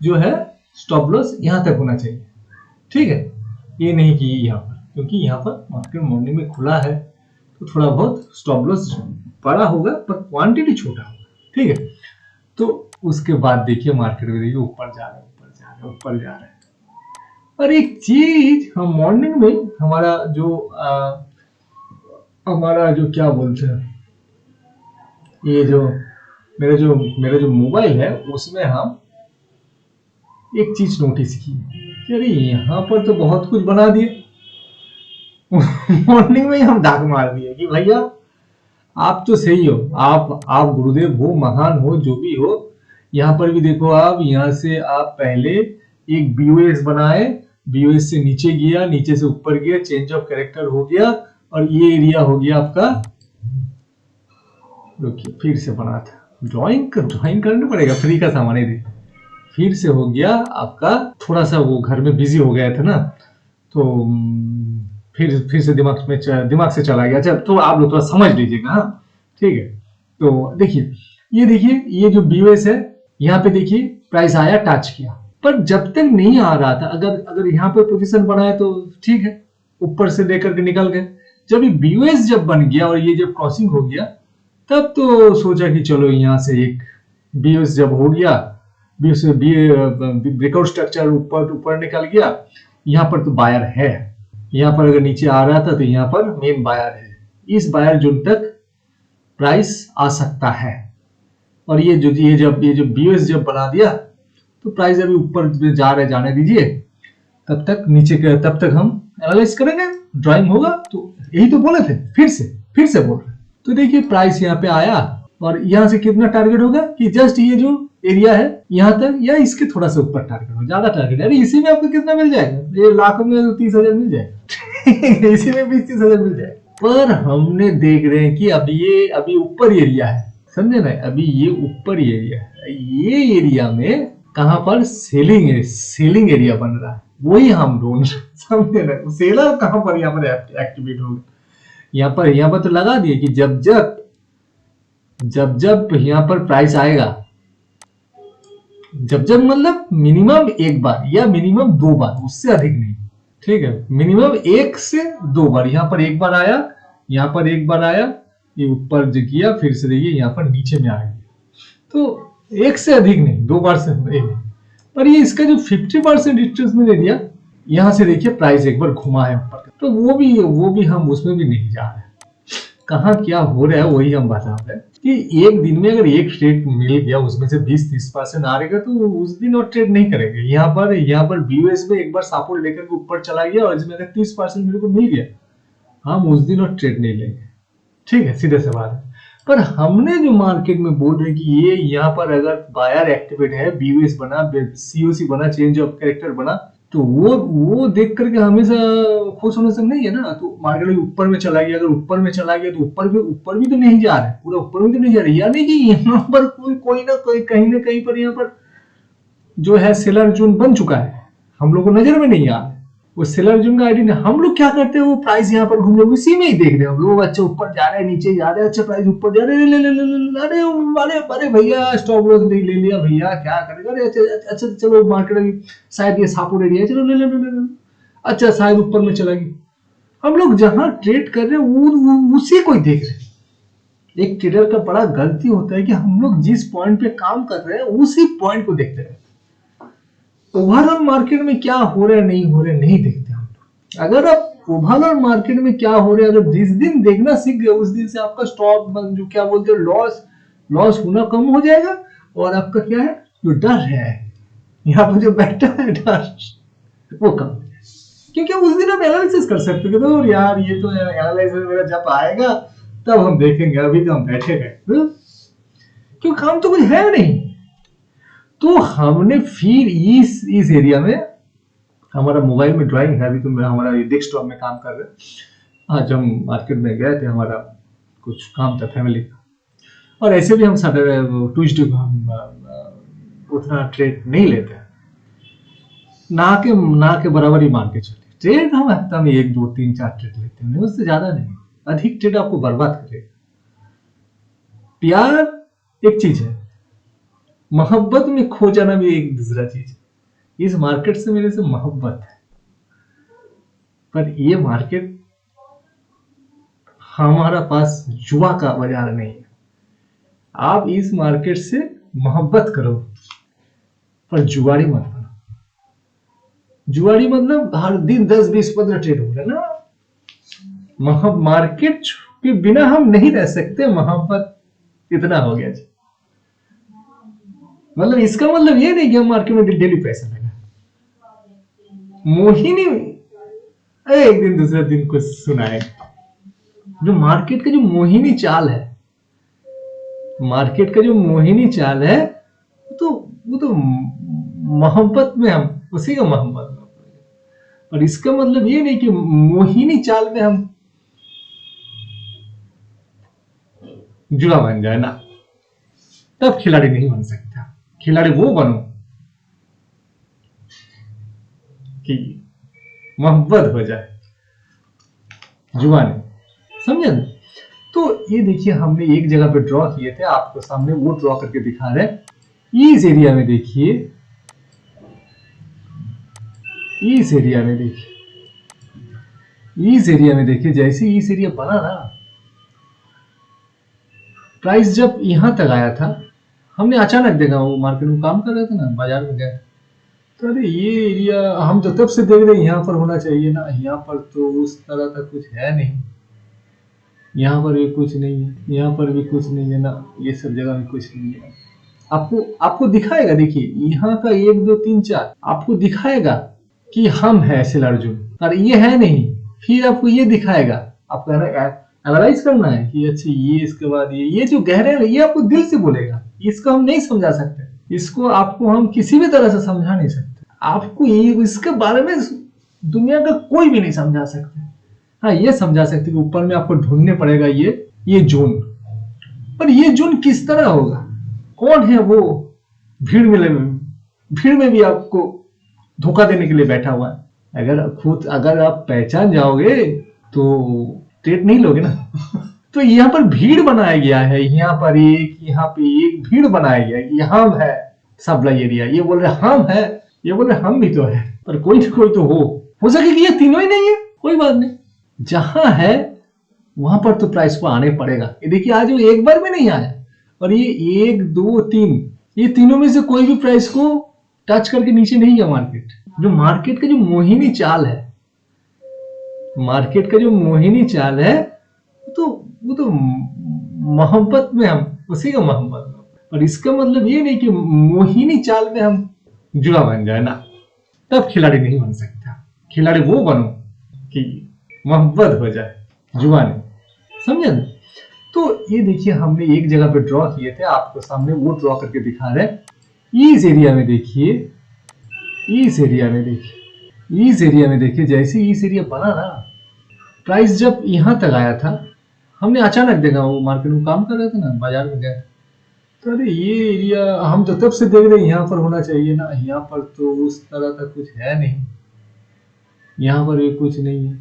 जो है स्टॉप लॉस यहाँ तक होना चाहिए, ठीक है। ये नहीं कि यहाँ पर, क्योंकि यहाँ पर मार्केट मॉर्निंग में खुला है तो थोड़ा बहुत स्टॉप लॉस बड़ा होगा पर क्वांटिटी छोटा होगा, ठीक है। तो उसके बाद देखिए मार्केट में देखिए ऊपर जा रहा है, ऊपर जा रहा है, ऊपर जा रहा है। और एक चीज हम मॉर्निंग में हमारा जो क्या बोलते हैं, ये जो मेरा जो मोबाइल है उसमें हम एक चीज नोटिस की कि अरे यहाँ पर तो बहुत कुछ बना दिए मॉर्निंग में ही हम दाग मार दिए कि भैया आप तो सही हो, आप गुरुदेव हो, महान हो, जो भी हो। यहाँ पर भी देखो, आप यहाँ से आप पहले एक बीओएस बनाए, बीओएस से नीचे गया, नीचे से ऊपर गया, चेंज ऑफ कैरेक्टर हो गया और ये एरिया हो गया आपका, रुकिए फिर से बना था, ड्राइंग करना पड़ेगा, फ्री का सामान ही दे। फिर से हो गया आपका, थोड़ा सा वो घर में बिजी हो गया था ना, तो फिर से दिमाग से चला गया। अच्छा तो आप लोग थोड़ा समझ लीजिएगा, हाँ ठीक है। तो देखिए ये जो बीओएस है, यहाँ पे देखिए प्राइस आया, टच किया, पर जब तक नहीं आ रहा था, अगर यहाँ पे पोजीशन बनाए तो ठीक है, ऊपर से लेकर के निकल गए। जब ये बीओएस जब बन गया और ये जब क्रॉसिंग हो गया, तब तो सोचा कि चलो यहाँ से एक बीओएस जब हो गया, ब्रेकआउट स्ट्रक्चर ऊपर निकल गया, यहाँ पर तो बायर है, यहाँ पर अगर नीचे आ रहा था तो यहाँ पर मेन बायर है, इस बायर जोन तक प्राइस आ सकता है। और ये जो बीओएस जब बना दिया तो प्राइस अभी ऊपर जा रहे, जाने दीजिए, तब तक हम एनालाइज करेंगे, ड्राइंग होगा। तो यही तो बोले थे, फिर से बोल रहे। तो देखिए प्राइस यहाँ पे आया और यहाँ से कितना टारगेट होगा कि जस्ट ये जो एरिया है यहाँ तक या इसके थोड़ा सा ऊपर टारगेट हो, ज्यादा टारगेट, अरे इसी में आपको कितना मिल जाएगा, ये लाखों में 30,000 मिल जाएगा इसी में 20-30,000 मिल जाएगा। पर हमने देख रहे हैं कि अभी ऊपर एरिया है, समझे ना, अभी ये ऊपर एरिया है, ये एरिया में कहां पर सेलिंग एरिया बन रहा है, वही हम ढूंढ, समझे ना, सेलर कहां पर यहाँ पर एक्टिवेट होगा। यहाँ पर तो लगा दिए कि जब यहाँ पर प्राइस आएगा, जब मतलब मिनिमम एक बार या मिनिमम 2 बार, उससे अधिक नहीं, ठीक है, मिनिमम 1 से 2 बार। यहाँ पर एक बार आया, यहाँ पर एक बार आया, ये ऊपर जो किया, फिर से देखिए यहाँ पर नीचे में आ गया, तो 1 से अधिक नहीं, 2 बार से नहीं। पर ये इसका जो 50% रिट्रेसमेंट एरिया, यहाँ से देखिए प्राइस एक बार घुमा है ऊपर, तो वो भी हम उसमें भी नहीं जा रहे। कहाँ क्या हो रहा है वही हम बता रहे हैं कि एक दिन में अगर एक ट्रेड मिल गया, उसमें से 20-30% आ रहेगा तो उस दिन और ट्रेड नहीं करेंगे। यहाँ पर बीओएस में एक बार सपोर्ट लेकर के ऊपर चला गया और इसमें अगर 30% मेरे को मिल गया, हम उस दिन और ट्रेड नहीं लेंगे, ठीक है, सीधे से बात है। पर हमने जो मार्केट में बोल रहे कि ये यहाँ पर अगर बायर एक्टिवेट है, बीओएस बना, सीओसी बना, चेंज ऑफ कैरेक्टर बना, तो वो देख करके हमेशा खुश होने से नहीं है ना। तो मार्केट ऊपर में चला गया, अगर ऊपर में चला गया तो ऊपर भी तो नहीं जा रहा है, पूरा ऊपर भी तो नहीं जा रहा है, यानी कि यहाँ पर कोई ना कहीं पर यहाँ पर जो है सेलर जोन बन चुका है, हम लोग को नजर में नहीं आ रहा है वो सेलर जोन का आइडिया। हम लोग क्या करते हैं, वो प्राइस यहाँ पर घूम रहे, उसी में ही देख रहे हैं हम लोग, अच्छा ऊपर जा रहा है, नीचे जा रहा है, अच्छा प्राइस ऊपर जा रहा है, अरे भैया स्टॉप लॉस नहीं ले लिया भैया, क्या करेगा, अरे अच्छा चलो मार्केट अभी शायद ये सपोर्ट एरिया है, चलो ले, अच्छा शायद ऊपर में चला गया। हम लोग जहां ट्रेड कर रहे हैं उसी को ही देख रहे हैं। एक ट्रेडर का बड़ा गलती होता है कि हम लोग जिस पॉइंट पे काम कर रहे हैं उसी पॉइंट को देखते हैं, ओवरऑल मार्केट में क्या हो रहा है नहीं देखते हम लोग। अगर आप ओवरऑल मार्केट में क्या हो रहा है अगर जिस दिन देखना सीख गए, उस दिन से आपका स्टॉप जो क्या बोलते हैं लॉस होना कम हो जाएगा, और आपका क्या है जो डर है यहाँ पर जो बैठा है डर, वो कम, क्योंकि उस दिन आप एनालिसिस कर सकते हो तो यार ये तो एनालिसिस मेरा जब आएगा तब हम देखेंगे, अभी तो हम बैठे गए, क्यों काम तो कुछ है नहीं। तो हमने फिर इस एरिया में हमारा मोबाइल में ड्राइंग है, अभी तो हमारा ये डेस्कटॉप में काम कर रहे हैं। आज हम मार्केट में गए थे, हमारा कुछ काम था फैमिली का, और ऐसे भी हम सैटरडे ट्यूसडे को हम उतना ट्रेड नहीं लेते हैं, ना के बराबर ही मान के चलिए। ट्रेड हम हफ्ता में 1 2 3 4 ट्रेड लेते हैं, उससे ज्यादा नहीं। अधिक ट्रेड आपको बर्बाद करेगा। प्यार एक चीज है, मोहब्बत में खो जाना भी एक दूसरा चीज है। इस मार्केट से मेरे से मोहब्बत है, पर ये मार्केट हमारा पास जुआ का बाजार नहीं है। आप इस मार्केट से मोहब्बत करो, पर जुआरी मत बनो। जुआरी मतलब हर दिन 10 20 15 ट्रेड हो रहा है ना। मार्केट के बिना हम नहीं रह सकते, मोहब्बत इतना हो गया जी। मतलब इसका मतलब ये नहीं कि हम मार्केट में डेली पैसा लगा। मोहिनी एक दिन दूसरे दिन कुछ सुनाए। जो मार्केट का जो मोहिनी चाल है, मार्केट का जो मोहिनी चाल है, वो तो मोहब्बत में हम उसी का मोहब्बत में। और इसका मतलब ये नहीं कि मोहिनी चाल में हम जुआ बन जाए ना, तब खिलाड़ी नहीं बन सकता। खिलाड़ी वो बनो कि मोहब्बत हो जाए, जुआ नहीं। समझे? तो ये देखिए, हमने एक जगह पे ड्रॉ किए थे, आपको सामने वो ड्रॉ करके दिखा रहे हैं। इस एरिया में देखिए, इस एरिया में देखिए, इस एरिया में देखिए, जैसे इस एरिया बना ना, प्राइस जब यहां तक आया था, हमने अचानक देखा, वो मार्केट में काम कर रहे थे ना, बाजार में गए तो अरे ये एरिया हम तो तब से देख रहे हैं यहाँ पर होना चाहिए ना। यहाँ पर तो उस तरह का कुछ है नहीं, यहाँ पर भी कुछ नहीं है, यहाँ पर भी कुछ नहीं है ना, ये सब जगह में कुछ नहीं है। आपको दिखाएगा, देखिए यहाँ का 1 2 3 4 आपको दिखाएगा कि हम है एसएल अर्जुन, और ये है नहीं। फिर आपको ये दिखाएगा, आपको एनालाइज करना है कि अच्छा ये, इसके बाद ये जो गहरे है, ये आपको दिल से बोलेगा। इसको हम नहीं समझा सकते, इसको आपको हम किसी भी तरह से समझा नहीं सकते। आपको इसके बारे में दुनिया का कोई भी नहीं समझा सकते। हाँ, ये समझा सकते कि ऊपर में आपको ढूंढने पड़ेगा ये जोन। पर ये जोन किस तरह होगा, कौन है वो भीड़ में भी आपको धोखा देने के लिए बैठा हुआ है। अगर आप पहचान जाओगे तो ट्रेड नहीं लोगे ना। तो यहाँ पर भीड़ बनाया गया है, यहाँ पे एक भीड़ बनाया गया है। यहाँ है सप्लाई एरिया, ये बोल रहे हम है, ये बोल रहे हम भी तो है, पर कोई तो हो सके कि ये तीनों ही नहीं है, कोई बात नहीं। जहां है वहां पर तो प्राइस को आने पड़ेगा। ये देखिए, आज वो एक बार में नहीं आया, और ये 1 2 3 ये तीनों में से कोई भी प्राइस को टच करके नीचे नहीं गया मार्केट। जो मार्केट का जो मोहिनी चाल है, मार्केट का जो मोहिनी चाल है, वो तो मोहब्बत में हम उसी का मोहब्बत में। और इसका मतलब ये नहीं कि मोहिनी चाल में हम जुआ बन जाए ना, तब खिलाड़ी नहीं बन सकता। खिलाड़ी वो बनो कि मोहब्बत हो जाए, जुआ नहीं। समझे? तो ये देखिए, हमने एक जगह पे ड्रॉ किए थे, आपको सामने वो ड्रॉ करके दिखा रहे हैं। इस एरिया में देखिए, इस एरिया में देखिए, इस एरिया में देखिए, जैसे इस एरिया बना ना, प्राइस जब यहां तक आया था, हमने अचानक देखा, वो मार्केट में काम कर रहे थे ना, बाजार में गए तो अरे ये एरिया हम तो तब से देख रहे हैं यहाँ पर होना चाहिए ना। यहाँ पर तो उस तरह का कुछ है नहीं, यहाँ पर भी कुछ नहीं है,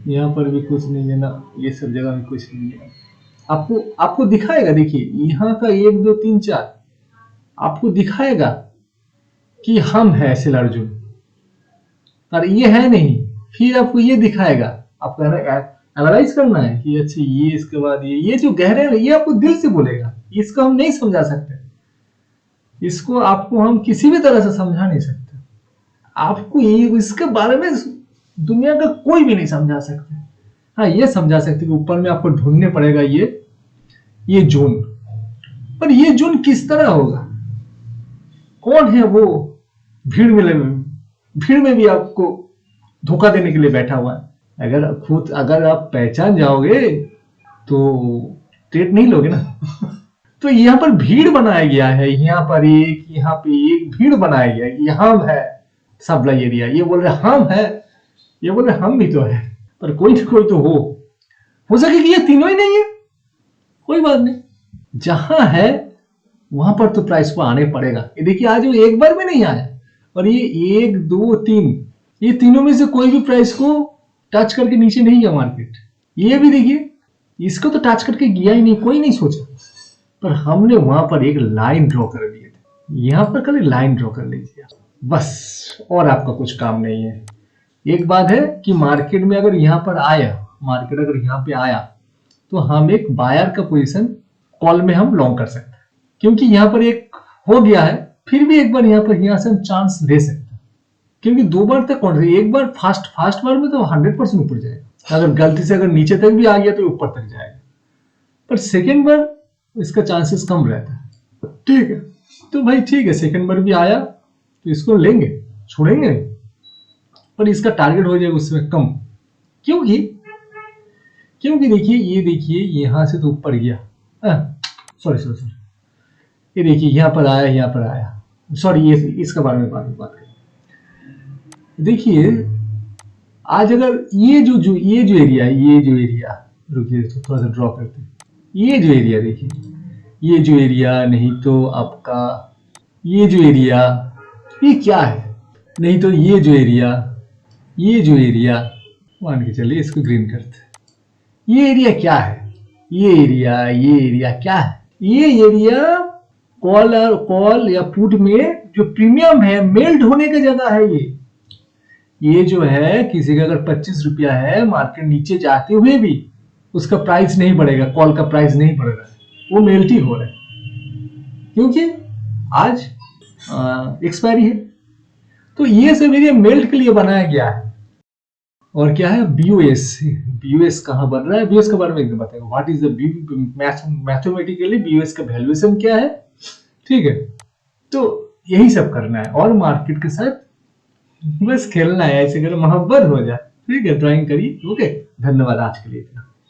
यहाँ पर भी कुछ नहीं है ना, ये सब जगह में कुछ नहीं है। आपको दिखाएगा, देखिए यहाँ का 1 2 3 4 आपको दिखाएगा कि हम है एसएल अर्जुन, और ये है नहीं। फिर आपको ये दिखाएगा, आपको एनालाइज करना है कि अच्छा ये, इसके बाद ये जो गहरे है, ये आपको दिल से बोलेगा। इसको हम नहीं समझा सकते, इसको आपको हम किसी भी तरह से समझा नहीं सकते। आपको इसके बारे में दुनिया का कोई भी नहीं समझा सकते। हाँ, ये समझा सकते कि ऊपर में आपको ढूंढने पड़ेगा ये जोन। पर ये जोन किस तरह होगा, कौन है वो भीड़ में भी आपको धोखा देने के लिए बैठा हुआ है। अगर आप पहचान जाओगे तो ट्रेड नहीं लोगे ना। तो यहाँ पर भीड़ बनाया गया है, यहाँ पे एक भीड़ बनाया गया है। यहाँ है सप्लाई एरिया, ये बोल रहे हम है, ये बोल रहे हम भी तो है, पर कोई ना कोई तो हो सके कि ये तीनों ही नहीं है, कोई बात नहीं, जहां है वहां पर तो प्राइस को आने पड़ेगा। ये देखिए आज वो एक बार में नहीं आया, और ये 1 2 3, ये तीनों में से कोई भी प्राइस को टच करके नीचे नहीं गया मार्केट। ये भी देखिए इसको तो टच करके गया ही नहीं, कोई नहीं सोचा, पर हमने वहां पर एक लाइन ड्रॉ कर दिए थे। यहां पर खाली लाइन ड्रॉ कर लीजिए बस, और आपका कुछ काम नहीं है। एक बात है कि मार्केट में अगर यहां पर आया, मार्केट अगर यहां पे आया तो हम एक बायर का पोजीशन कॉल में हम लॉन्ग कर सकते हैं, क्योंकि यहां पर एक हो गया है, फिर भी एक बार यहां से हम चांस ले सकते हैं, क्योंकि 2 बार तक कौन, एक बार फास्ट बार में तो 100% ऊपर जाएगा, अगर गलती से अगर नीचे तक भी आ गया तो ऊपर तक जाएगा, पर सेकेंड बार इसका चांसेस कम रहता है। ठीक है, तो भाई ठीक है, सेकेंड बार भी आया तो इसको लेंगे, छोड़ेंगे नहीं, पर इसका टारगेट हो जाएगा उसमें कम, क्योंकि देखिए ये देखिए यहां से तो ऊपर गया, सॉरी, ये देखिए यहां पर आया, सॉरी, ये इसका बारे में बात करें। देखिए आज अगर ये जो एरिया, रुकिए तो थोड़ा सा ड्रॉ करते हैं, ये जो एरिया देखिए, ये जो एरिया, नहीं तो आपका ये जो एरिया, ये क्या है, नहीं तो ये जो एरिया मान के चलिए इसको ग्रीन करते हैं, ये एरिया क्या है, ये एरिया क्या है, ये एरिया कॉल या पुट में जो प्रीमियम है, मेल्ट होने की जगह है। ये जो है किसी का अगर 25 रुपया है, मार्केट नीचे जाते हुए भी उसका प्राइस नहीं बढ़ेगा, कॉल का प्राइस नहीं बढ़ेगा, वो मेल्ट ही हो रहा है, क्योंकि आज एक्सपायरी है। तो ये सब एरिया मेल्ट के लिए बनाया गया है। और क्या है बीओएस कहां बन रहा है, बीओएस के बारे में एकदम बताएगा, what is the mathematically BOS का वैल्यूएशन क्या है। ठीक है, तो यही सब करना है और मार्केट के साथ बस खेलना है, ऐसे कर मोहब्बत हो जाए। ठीक है, ड्राइंग करिए। ओके, धन्यवाद आज के लिए।